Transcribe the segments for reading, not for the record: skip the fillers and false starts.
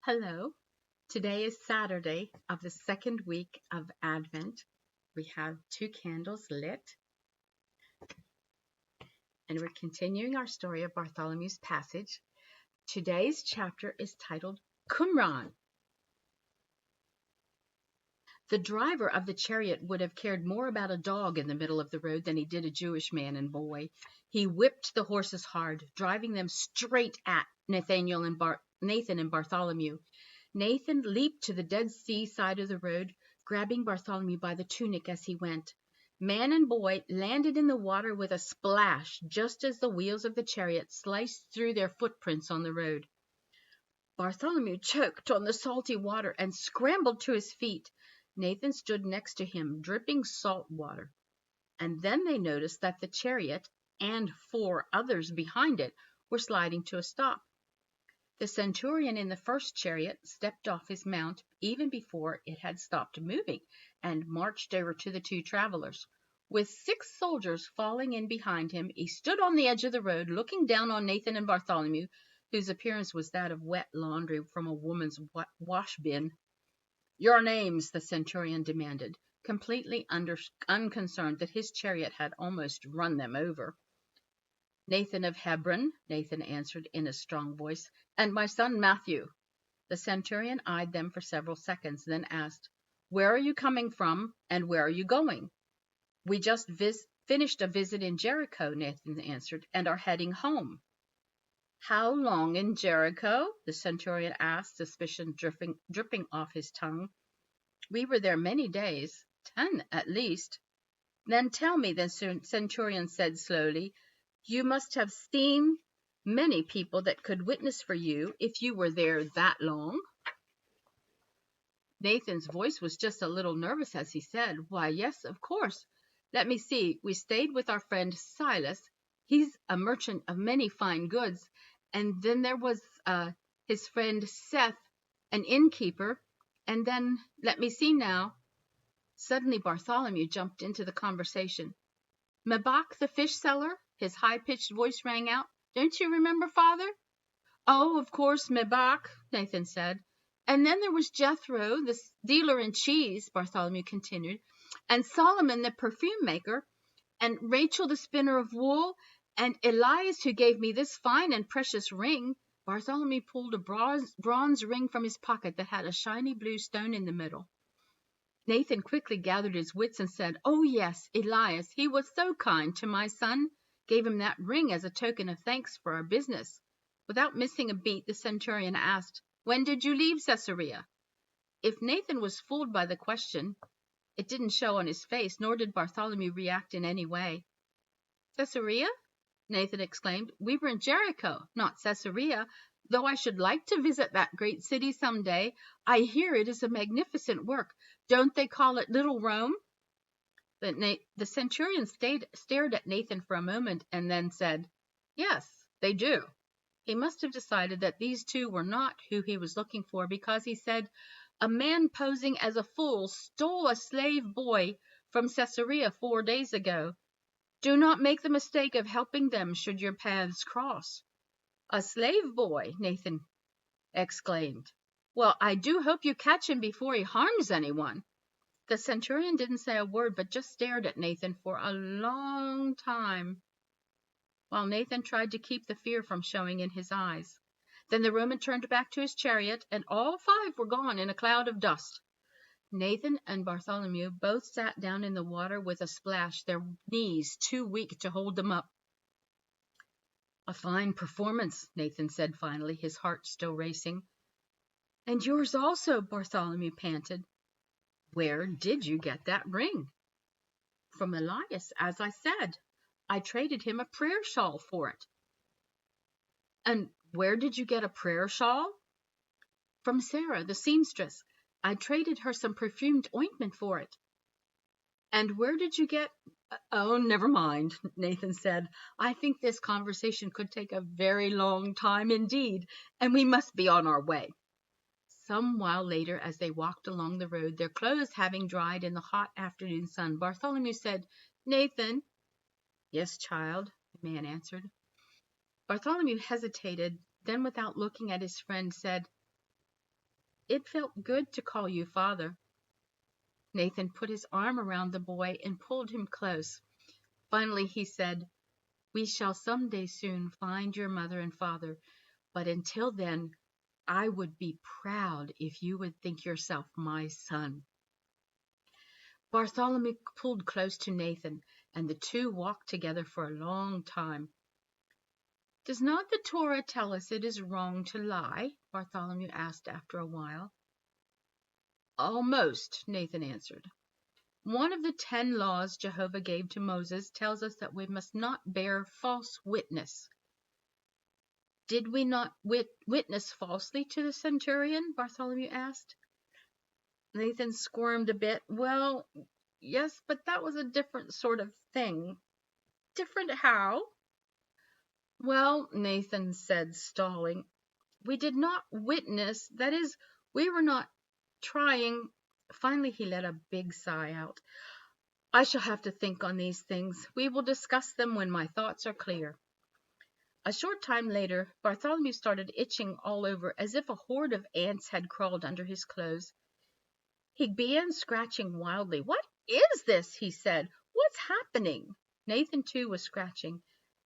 Hello. Today is Saturday of the second week of Advent. We have 2 candles lit, and we're continuing our story of Bartholomew's passage. Today's chapter is titled Qumran. The driver of the chariot would have cared more about a dog in the middle of the road than he did a Jewish man and boy. He whipped the horses hard, driving them straight at Nathan and Bartholomew. Nathan leaped to the Dead Sea side of the road, grabbing Bartholomew by the tunic as he went. Man and boy landed in the water with a splash, just as the wheels of the chariot sliced through their footprints on the road. Bartholomew choked on the salty water and scrambled to his feet. Nathan stood next to him, dripping salt water. And then they noticed that the chariot and 4 others behind it were sliding to a stop. The centurion in the first chariot stepped off his mount even before it had stopped moving and marched over to the 2 travelers. With 6 soldiers falling in behind him, he stood on the edge of the road, looking down on Nathan and Bartholomew, whose appearance was that of wet laundry from a woman's wash bin. "Your names," the centurion demanded, completely unconcerned that his chariot had almost run them over. "Nathan of Hebron," Nathan answered in a strong voice, "and my son Matthew." The centurion eyed them for several seconds, then asked, "Where are you coming from, and where are you going?" "We just finished a visit in Jericho," Nathan answered, "and are heading home." "How long in Jericho?" the centurion asked, suspicion dripping off his tongue. "We were there many days, 10 at least." "Then tell me," the centurion said slowly, "you must have seen many people that could witness for you if you were there that long." Nathan's voice was just a little nervous as he said, "Why, yes, of course. Let me see. We stayed with our friend Silas. He's a merchant of many fine goods. And then there was his friend Seth, an innkeeper. And then, let me see now." Suddenly Bartholomew jumped into the conversation. "Mebach, the fish seller?" His high-pitched voice rang out. "Don't you remember, Father?" "Oh, of course, Mebach," Nathan said. "And then there was Jethro, the dealer in cheese," Bartholomew continued, "and Solomon, the perfume maker, and Rachel, the spinner of wool, and Elias, who gave me this fine and precious ring." Bartholomew pulled a bronze ring from his pocket that had a shiny blue stone in the middle. Nathan quickly gathered his wits and said, "Oh, yes, Elias. He was so kind to my son. Gave him that ring as a token of thanks for our business." Without missing a beat, the centurion asked, "When did you leave Caesarea?" If Nathan was fooled by the question, it didn't show on his face, nor did Bartholomew react in any way. "Caesarea?" Nathan exclaimed. "We were in Jericho, not Caesarea, though I should like to visit that great city some day. I hear it is a magnificent work. Don't they call it Little Rome?" The centurion stared at Nathan for a moment and then said, "Yes, they do." He must have decided that these 2 were not who he was looking for, because he said, "A man posing as a fool stole a slave boy from Caesarea 4 days ago. Do not make the mistake of helping them should your paths cross." "A slave boy!" Nathan exclaimed. "Well, I do hope you catch him before he harms anyone." The centurion didn't say a word, but just stared at Nathan for a long time, while Nathan tried to keep the fear from showing in his eyes. Then the Roman turned back to his chariot, and all 5 were gone in a cloud of dust. Nathan and Bartholomew both sat down in the water with a splash, their knees too weak to hold them up. "A fine performance," Nathan said finally, his heart still racing. "And yours also," Bartholomew panted. "Where did you get that ring?" "From Elias, as I said. I traded him a prayer shawl for it." "And where did you get a prayer shawl?" "From Sarah, the seamstress. I traded her some perfumed ointment for it." "And where did you get—" "Oh, never mind," Nathan said. "I think this conversation could take a very long time indeed, and we must be on our way." Some while later, as they walked along the road, their clothes having dried in the hot afternoon sun, Bartholomew said, "Nathan." "Yes, child," the man answered. Bartholomew hesitated, then without looking at his friend said, It felt good to call you father. Nathan put his arm around the boy and pulled him close. Finally he said, "We shall some day soon find your mother and father, but until then I would be proud if you would think yourself my son." Bartholomew pulled close to Nathan, and the two walked together for a long time. "Does not the Torah tell us it is wrong to lie?" Bartholomew asked after a while. "Almost," Nathan answered. "One of the 10 laws Jehovah gave to Moses tells us that we must not bear false witness." "Did we not witness falsely to the centurion?" Bartholomew asked. Nathan squirmed a bit. "Well, yes, but that was a different sort of thing." "Different how?" "Well," Nathan said, stalling, "we did not witness, that is, we were not trying." Finally he let a big sigh out. "I shall have to think on these things. We will discuss them when my thoughts are clear." A short time later, Bartholomew started itching all over as if a horde of ants had crawled under his clothes. He began scratching wildly. "What is this?" he said. "What's happening?" Nathan, too, was scratching.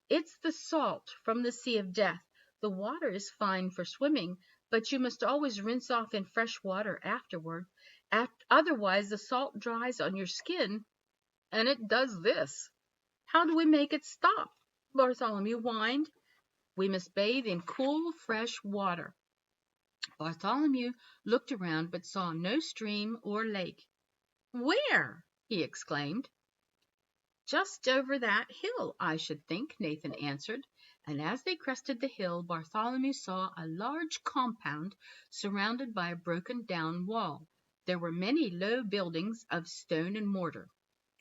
"It's the salt from the Sea of Death. The water is fine for swimming, but you must always rinse off in fresh water afterward. Otherwise the salt dries on your skin, and it does this." "How do we make it stop?" Bartholomew whined. "We must bathe in cool, fresh water." Bartholomew looked around but saw no stream or lake. "Where?" he exclaimed. "Just over that hill, I should think," Nathan answered, and as they crested the hill, Bartholomew saw a large compound surrounded by a broken-down wall. There were many low buildings of stone and mortar.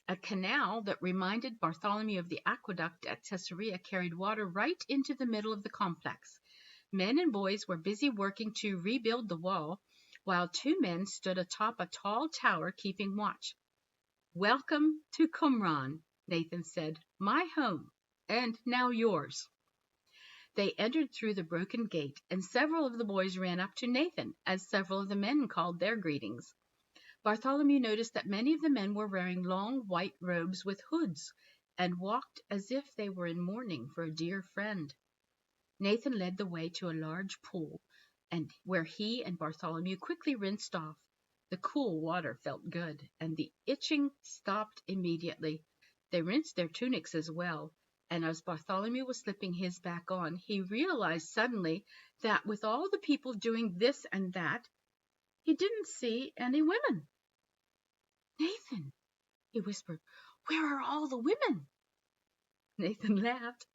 A canal that reminded Bartholomew of the aqueduct at Caesarea carried water right into the middle of the complex. Men and boys were busy working to rebuild the wall, while 2 men stood atop a tall tower keeping watch. "Welcome to Qumran," Nathan said, "my home, and now yours." They entered through the broken gate, and several of the boys ran up to Nathan, as several of the men called their greetings. Bartholomew noticed that many of the men were wearing long white robes with hoods, and walked as if they were in mourning for a dear friend. Nathan led the way to a large pool, and where he and Bartholomew quickly rinsed off. The cool water felt good, and the itching stopped immediately. They rinsed their tunics as well, and as Bartholomew was slipping his back on, he realized suddenly that with all the people doing this and that, he didn't see any women. "Nathan," he whispered, "where are all the women?" Nathan laughed.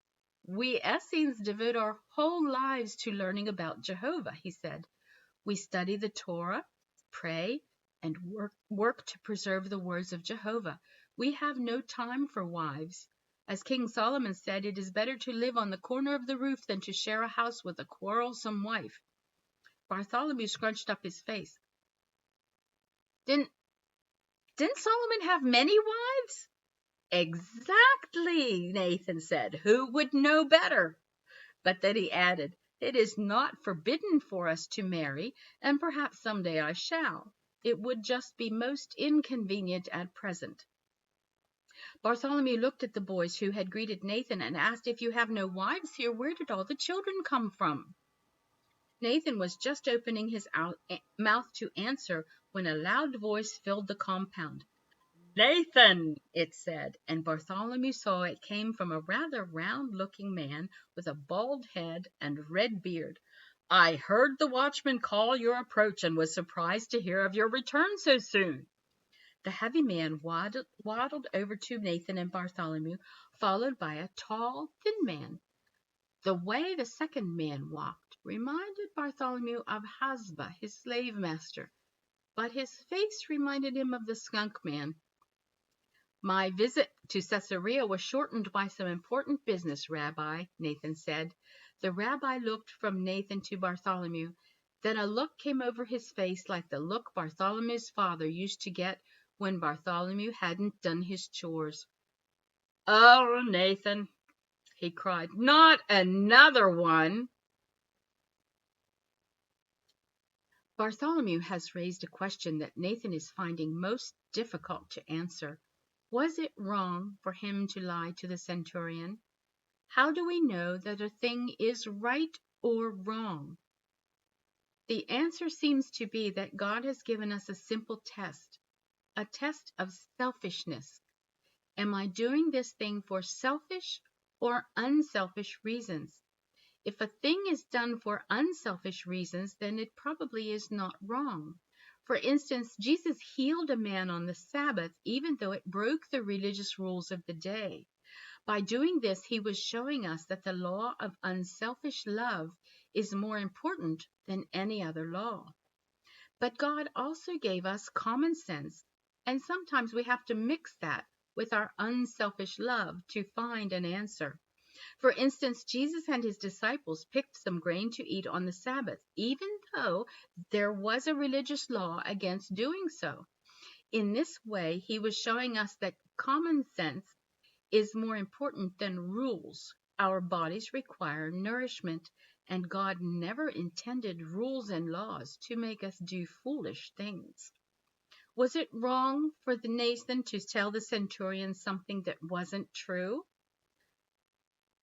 "We Essenes devote our whole lives to learning about Jehovah," he said. "We study the Torah, pray, and work to preserve the words of Jehovah. We have no time for wives. As King Solomon said, it is better to live on the corner of the roof than to share a house with a quarrelsome wife." Bartholomew scrunched up his face. Didn't Solomon have many wives?" "Exactly," Nathan said. "Who would know better?" But then he added, "It is not forbidden for us to marry, and perhaps some day I shall. It would just be most inconvenient at present." Bartholomew looked at the boys who had greeted Nathan and asked, "If you have no wives here, where did all the children come from?" Nathan was just opening his mouth to answer when a loud voice filled the compound. "Nathan," it said, and Bartholomew saw it came from a rather round-looking man with a bald head and red beard. "I heard the watchman call your approach and was surprised to hear of your return so soon." The heavy man waddled over to Nathan and Bartholomew, followed by a tall, thin man. The way the second man walked reminded Bartholomew of Hasba, his slave master, but his face reminded him of the skunk man. "My visit to Caesarea was shortened by some important business, Rabbi," Nathan said. The rabbi looked from Nathan to Bartholomew. Then a look came over his face like the look Bartholomew's father used to get when Bartholomew hadn't done his chores. "Oh, Nathan," he cried, "not another one!" Bartholomew has raised a question that Nathan is finding most difficult to answer. Was it wrong for him to lie to the centurion? How do we know that a thing is right or wrong? The answer seems to be that God has given us a simple test, a test of selfishness. Am I doing this thing for selfish or unselfish reasons? If a thing is done for unselfish reasons, then it probably is not wrong. For instance, Jesus healed a man on the Sabbath, even though it broke the religious rules of the day. By doing this, he was showing us that the law of unselfish love is more important than any other law. But God also gave us common sense, and sometimes we have to mix that with our unselfish love to find an answer. For instance, Jesus and his disciples picked some grain to eat on the Sabbath, even though there was a religious law against doing so. In this way, he was showing us that common sense is more important than rules. Our bodies require nourishment, and God never intended rules and laws to make us do foolish things. Was it wrong for Nathan to tell the centurion something that wasn't true?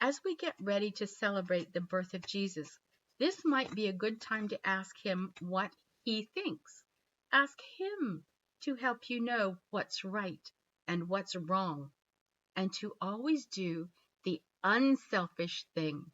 As we get ready to celebrate the birth of Jesus, this might be a good time to ask him what he thinks. Ask him to help you know what's right and what's wrong, and to always do the unselfish thing.